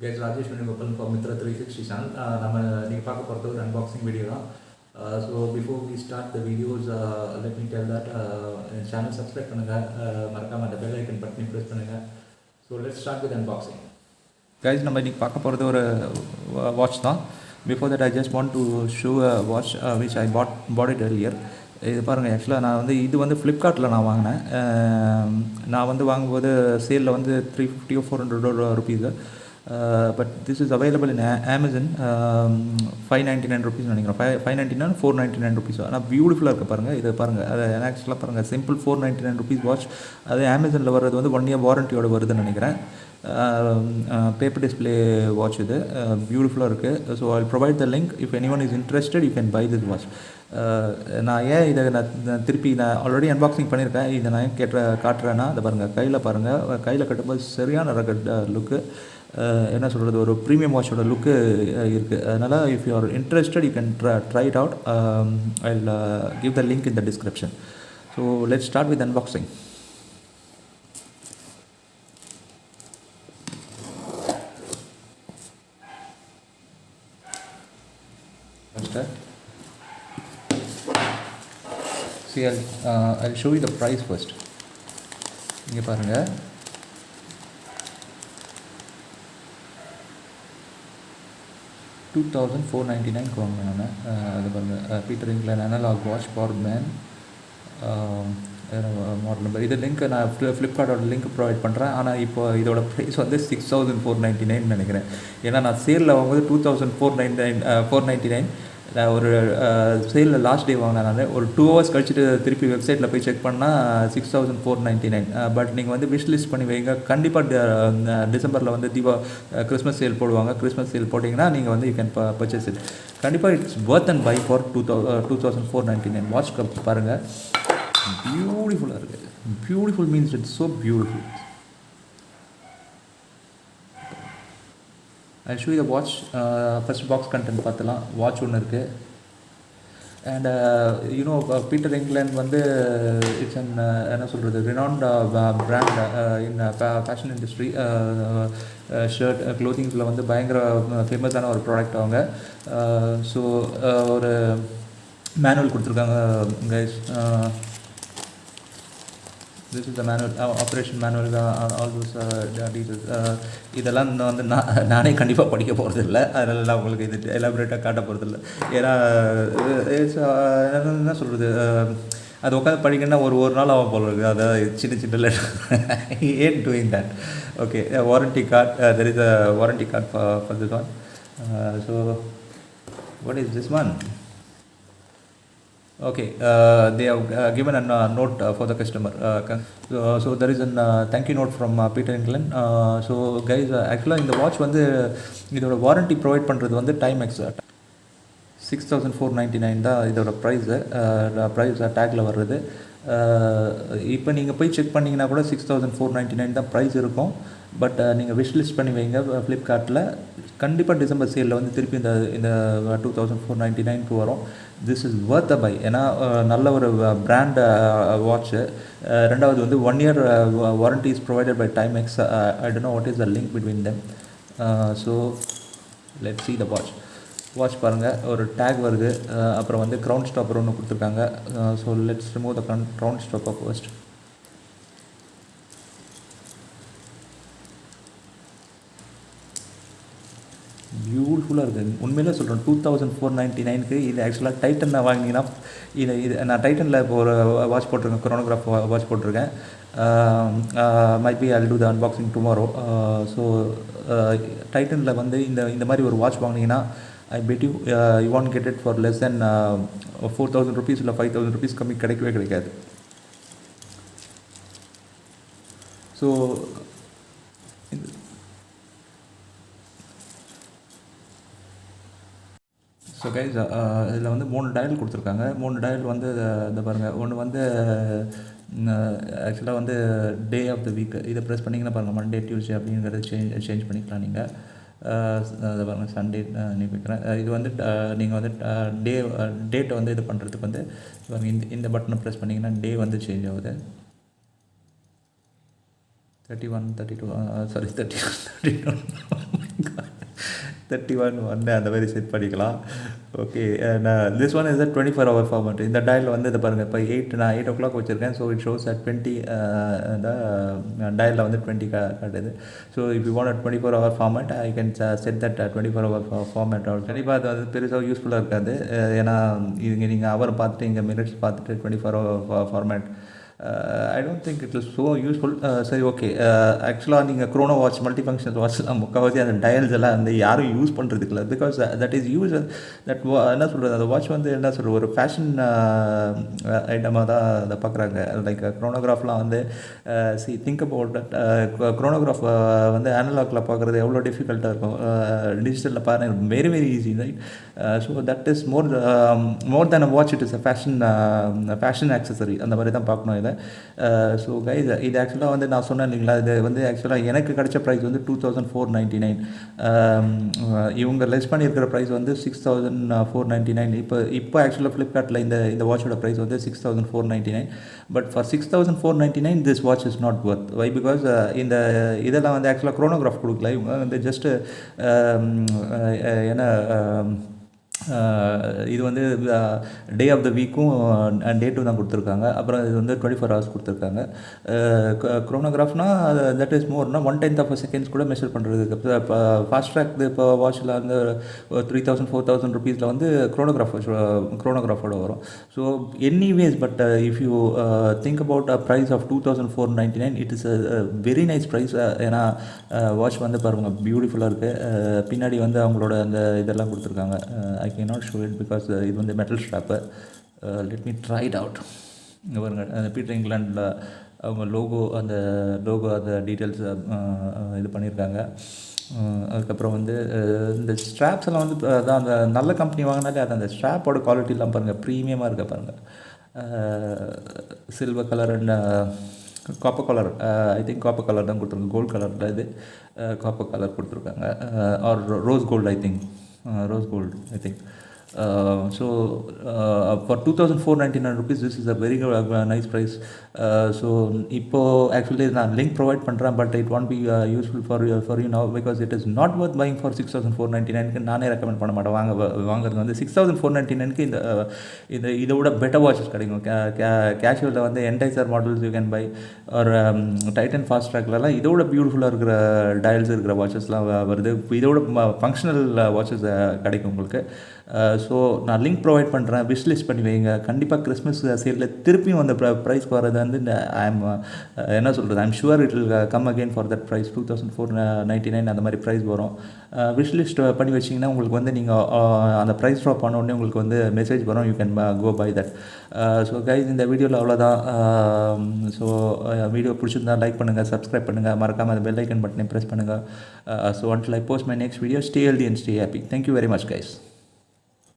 Guys, Rajesh Venugopal from Mythra 360 channel. நம்ம இன்னைக்கு பார்க்க போகிறது ஒரு அன்பாக்சிங் வீடியோ தான். So before we start the videos let me tell that என் சேனல் சப்ஸ்கிரைப் பண்ணுங்கள், மறக்காமல் அந்த பெல் ஐக்கன் பட்டனை ப்ரெஸ் பண்ணுங்கள். So let's start with unboxing. Guys, நம்ம இன்றைக்கி பார்க்க போகிறது ஒரு வாட்ச் தான். Before that I just want to show a watch which I bought it earlier. இது பாருங்கள், ஆக்சுவலாக நான் வந்து இது வந்து ஃப்ளிப்கார்ட்டில் நான் வாங்கினேன். நான் வந்து வாங்கும்போது சேலில் வந்து 350 or 400 rupees. But this is available in Amazon 599 rupees நினைக்கிறேன். 599 499 rupees. ஆனால் பியூட்டிஃபுல்லாக இருக்குது பாருங்கள். இதை பாருங்கள், அது ஆக்சுவலாக பாருங்கள், சிம்பிள் 499 rupees வாட்ச். அது அமேசானில் வர்றது வந்து 1 year வாரண்டியோட வருதுன்னு நினைக்கிறேன். பேப்பர் டிஸ்பிளே வாட்ச் இது பியூட்டிஃபுல்லாக இருக்குது. So I provide the link. If any one is interested you can buy this watch. நான் ஏன் இதை நான் திருப்பி நான் ஆல்ரெடி அன்பாக்சிங் பண்ணியிருக்கேன், இதை நான் ஏன் காட்டுறேன்னா அதை பாருங்கள், கையில் கட்டும்போது சரியான ரகட் லுக்கு, என்ன சொல்கிறது, ஒரு ப்ரீமியம் வாட்சோட லுக்கு இருக்குது. அதனால் if you are interested you can try it out. I will give the link in the description. So let's start with unboxing. See, I'll show you the price first. இங்கே பாருங்கள், $2,499 வாங்கினேன் நான். அது பாருங்கள், Peter England analogue watch power man model number. இது link நான் ஃப்ளிப்கார்ட்டோட link provide பண்ணுறேன். ஆனால் இப்போ இதோட ப்ரைஸ் வந்து 6,499 நினைக்கிறேன். ஏன்னா நான் சேலில் வாங்கும்போது 2,499. நான் ஒரு சேலில் லாஸ்ட் டே வாங்கினேன். நான் ஒரு 2 hours கழிச்சுட்டு திருப்பி வெப்சைட்டில் போய் செக் பண்ணால் 6,499. பட் நீங்கள் வந்து விஷ் லிஸ்ட் பண்ணி வைங்க. கண்டிப்பாக டிசம்பரில் வந்து கிறிஸ்மஸ் சேல் போடுவாங்க. கிறிஸ்மஸ் சேல் போட்டிங்கன்னா நீங்கள் வந்து யூ கேன் பர்ச்சேஸ் இட். கண்டிப்பாக it's worth and buy for 2,499. Watch கப் பாருங்கள், பியூட்டிஃபுல்லாக இருக்குது. Beautiful means it's so beautiful. I'll show you the watch. First box content பார்த்தலாம். வாட்ச் ஒன்று இருக்குது. அண்ட் யூனோ பீட்டர் இங்கிலாண்ட் வந்து இட்ஸ் அன் என்ன சொல்கிறது, renowned brand in fashion industry. Shirt க்ளோத்திங்ஸில் வந்து பயங்கர ஃபேமஸான ஒரு ப்ராடக்ட் அவங்க. ஸோ ஒரு மேனுவல் கொடுத்துருக்காங்க guys. This is the manual, operation manual, all those details. இதெல்லாம் வந்து நானே கண்டிப்பாக படிக்க போகிறதில்ல, அதனால உங்களுக்கு இது எலாபரேட்டாக காட்ட போகிறதில்ல. ஏன்னா என்ன சொல்கிறது, அது உட்காந்து படிக்கணும்னா ஒரு நாள் ஆகும் போல இருக்குது. அதை சின்ன லெட்டர் ஏன் doing that. Okay, warranty card, there is a warranty card for this one. So what is this one? Okay, they have given a note for the customer. So there is a thank you note from Peter England. So guys, actually இந்த watch வந்து இதோட warranty provide பண்ணுறது வந்து Timex. 6,499 தான் இதோட price tackle வர்றது. இப்போ நீங்கள் போய் செக் பண்ணிங்கன்னா கூட 6,499 தான் ப்ரைஸ் இருக்கும். பட் நீங்கள் விஷ் லிஸ்ட் பண்ணி வைங்க ஃப்ளிப்கார்ட்டில். கண்டிப்பாக டிசம்பர் சேலில் வந்து திருப்பி இந்த 2,499 வரும். This is worth a buy. ஏன்னா நல்ல ஒரு பிராண்ட் வாட்ச்சு. ரெண்டாவது வந்து 1 year warranty is provided by Timex. I don't know what is the link between them. So let's see the watch பாருங்கள், ஒரு டேக் வருது. அப்புறம் வந்து க்ரௌன் ஸ்டாப்பர் ஒன்று கொடுத்துருக்காங்க. So let's remove the crown stopper first. பியூட்டிஃபுல்லாக இருக்குது. உண்மையிலே சொல்கிறேன், 2,499க்கு இது ஆக்சுவலாக டைட்டன் வாங்கினீங்கன்னா இது நான் டைட்டனில் இப்போ ஒரு வாட்ச் போட்டிருக்கேன், குரோனோகிராஃப் வாட்ச் போட்டிருக்கேன். Might be I will do the unboxing tomorrow. So டைட்டனில் வந்து இந்த மாதிரி ஒரு வாட்ச் வாங்கினீங்கன்னா I bet you won't get it for less than 4,000 rupees இல்லை 5,000 rupees கம்மி கிடைக்காது. ஸோ கைஸ், இதில் வந்து 3 டயல் கொடுத்துருக்காங்க. 3 டயல் வந்து இந்த பாருங்கள், ஒன்று வந்து ஆக்சுவலாக வந்து டே ஆஃப் த வீக். இதை ப்ரெஸ் பண்ணிங்கன்னா பாருங்கள், மண்டே டியூஸ்டே அப்படிங்கிறத சேஞ்ச் பண்ணிக்கலாம் நீங்கள். அதை பாருங்கள், சண்டே நீ வைக்கிறேன். இது வந்து நீங்கள் வந்து டேட்டை வந்து இது பண்ணுறதுக்கு வந்து இந்த பட்டனை ப்ரெஸ் பண்ணிங்கன்னா டே வந்து சேஞ்ச் ஆகுது. 31, 32, sorry, 31, 32. 31 1 அந்த மாதிரி செட் பண்ணிக்கலாம். Okay. This one is a 24 hour format. இந்த டயலில் வந்து இதை பாருங்கள், இப்போ நான் 8 o'clock வச்சுருக்கேன். ஸோ இட் ஷோஸ் அட் 20, இந்த டயலில் வந்து 20 காட்டுது. So if you want 24 hour format, I can set that 24 hour format. கண்டிப்பாக அது வந்து பெருசாக யூஸ்ஃபுல்லாக இருக்காது. ஏன்னா இங்கே நீங்கள் அவர் பார்த்துட்டு இங்கே மினிட்ஸ் பார்த்துட்டு 24 hour format, I don't think it is so useful. சரி, ஓகே. ஆக்சுவலாக நீங்கள் க்ரோனோ வாட்ச், மல்டி ஃபங்க்ஷன் வாட்ச்லாம் முக்கால்வாசி அந்த டயல்ஸ் எல்லாம் வந்து யாரும் யூஸ் பண்ணுறதுக்கு இல்லை. Because that is use that என்ன சொல்கிறது, அந்த வாட்ச் வந்து என்ன சொல்கிறது, ஒரு ஃபேஷன் ஐட்டமாக தான் அதை பார்க்குறாங்க. லைக் க்ரோனோகிராஃப்லாம் வந்து திங்க் அபவுட் தட். க்ரோனோகிராஃப் வந்து அனலாகில் பார்க்குறது எவ்வளோ டிஃபிகல்ட்டாக இருக்கும். டிஜிட்டலில் பாருங்கள், very very easy, right? So that is more than a watch. It is a fashion accessory. அந்த மாதிரி தான் பார்க்கணும் இதை. ஸோ கைஸ், இது ஆக்சுவலாக வந்து நான் சொன்னேன் இல்லைங்களா, இது வந்து ஆக்சுவலாக எனக்கு கிடைச்ச ப்ரைஸ் வந்து 2499. இவங்க லெஸ் பண்ணியிருக்கிற ப்ரைஸ் வந்து 6499. இப்போ ஆக்சுவலாக ஃப்ளிப்கார்ட்டில் இந்த வாட்சோட ப்ரைஸ் வந்து 6499. But for 6499 this watch is not worth. Why? Because இந்த இதெல்லாம் வந்து ஆக்சுவலாக க்ரோனோகிராஃப் கொடுக்கல. இவங்க வந்து ஜஸ்ட்டு என்ன, இது வந்து டே ஆஃப் த வீக்கும் டேட்டும் தான் கொடுத்துருக்காங்க. அப்புறம் இது வந்து 24 hours கொடுத்துருக்காங்க. க்ரோனோகிராஃப்னால் தட் இஸ் மோர்னா 1/10 of a seconds கூட மெஷர் பண்ணுறதுக்கு. இப்போ ஃபாஸ்ட் ட்ராக் இப்போ வாட்சில் வந்து 3000 4000 ருபீஸில் வந்து க்ரோனோகிராஃபோட வரும். So anyways, but if you think about a price of 2499, it is a very nice price. ஏன்னா வாட்ச் வந்து பாருங்கள், பியூட்டிஃபுல்லாக இருக்குது. பின்னாடி வந்து அவங்களோட அந்த இதெல்லாம் கொடுத்துருக்காங்க. I cannot show it because இது வந்து metal strap. let me try it out. இங்கே பாருங்கள், அந்த பீட்டர் இங்கிலாண்டில் அவங்க லோகோ அந்த டீட்டெயில்ஸ் இது பண்ணியிருக்காங்க. அதுக்கப்புறம் வந்து இந்த ஸ்ட்ராப்ஸ் எல்லாம் வந்து அதான் அந்த நல்ல கம்பெனி வாங்கினாலே அது அந்த ஸ்ட்ராப்போட குவாலிட்டிலாம் பாருங்கள், ப்ரீமியமாக இருக்க பாருங்கள். Silver colour and copper colour, I think copper colour தான் கொடுத்துருக்காங்க. கோல்டு கலரில் இது காப்பர் கலர் கொடுத்துருக்காங்க. Or rose gold, I think. Rose gold, I think. So for 2499 rupees, this is a very nice price. So இப்போது actually நான் link provide பண்ணுறேன், but it want be useful for you now, because it is not worth buying for 6499. நானே recommend பண்ண மாட்டேன் வாங்குறது வந்து. 6499 இந்த இதோட பெட்டர் வாட்சஸ் கிடைக்கும். கேஷுவலில் வந்து என்டைசர் மாடல்ஸ் யூ கேன் பை, ஒரு டைட்டன் ஃபாஸ்ட் ட்ராக்லலாம் இதோட பியூட்டிஃபுல்லாக இருக்கிற டயல்ஸ் இருக்கிற வாட்சஸ்லாம் வருது. இதோட ஃபங்க்ஷனல் வாட்சஸ் கிடைக்கும் உங்களுக்கு. ஸோ நான் லிங்க் ப்ரொவைட் பண்ணுறேன், விஷ் லிஸ்ட் பண்ணி வைங்க. கண்டிப்பாக கிறிஸ்மஸ் சேலில் திருப்பியும் அந்த ப்ரைஸ்க்கு வர்றது வந்து என்ன சொல்கிறது, I'm sure it will come again for that price. 2499 அந்த மாதிரி ப்ரைஸ் வரும். விஷ் லிஸ்ட் பண்ணி வச்சிங்கன்னா உங்களுக்கு வந்து நீங்கள் அந்த ப்ரைஸ் ட்ராப் பண்ண உடனே உங்களுக்கு வந்து மெசேஜ் வரும், you can go by that. So guys, இந்த வீடியோவில் அவ்வளோதான். ஸோ வீடியோ பிடிச்சிருந்தா லைக் பண்ணுங்கள், சப்ஸ்கிரைப் பண்ணுங்கள், மறக்காமல் அந்த பெல் ஐக்கன் பட்டனை ப்ரெஸ் பண்ணுங்கள். So until I post my next video, stay healthy and stay happy. Thank you very much, guys.